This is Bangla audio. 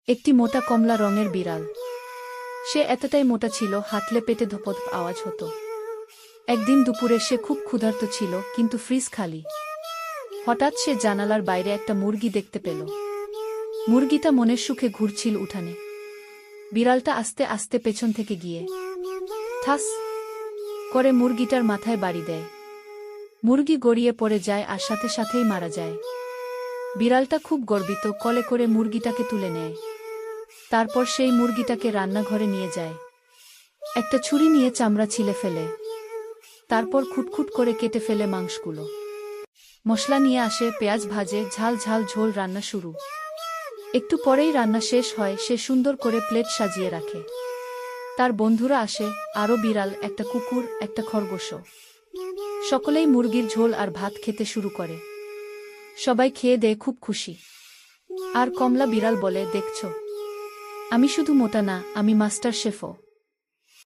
একটি মোটা কমলা রঙের বিড়াল। সে এতটাই মোটা ছিল হাঁটলে পেটে ধপধপ আওয়াজ হতো। একদিন দুপুরে সে খুব ক্ষুধার্ত ছিল, কিন্তু ফ্রিজ খালি। হঠাৎ সে জানালার বাইরে একটা মুরগি দেখতে পেল। মুরগিটা মনের সুখে ঘুরছিল উঠানে। বিড়ালটা আস্তে আস্তে পেছন থেকে গিয়ে ঠাস করে মুরগিটার মাথায় বাড়ি দেয়। মুরগি গড়িয়ে পড়ে যায় আর সাথে সাথেই মারা যায়। বিড়ালটা খুব গর্বিত, কোলে করে মুরগিটাকে তুলে নেয়। তারপর সেই মুরগিটাকে রান্নাঘরে নিয়ে যায়। একটা ছুরি নিয়ে চামড়া ছিলে ফেলে, তারপর খুটখুট করে কেটে ফেলে মাংসগুলো। মশলা নিয়ে আসে, পেঁয়াজ ভাজে, ঝাল ঝাল ঝোল রান্না শুরু। একটু পরেই রান্না শেষ হয়। সে সুন্দর করে প্লেট সাজিয়ে রাখে। তার বন্ধুরা আসে, আরও বিড়াল, একটা কুকুর, একটা খরগোশও। সকলেই মুরগির ঝোল আর ভাত খেতে শুরু করে। সবাই খেয়ে দেয়ে খুব খুশি। আর কমলা বিড়াল বলে, দেখছো, আমি শুধু মোটা না, আমি মাস্টার শেফও।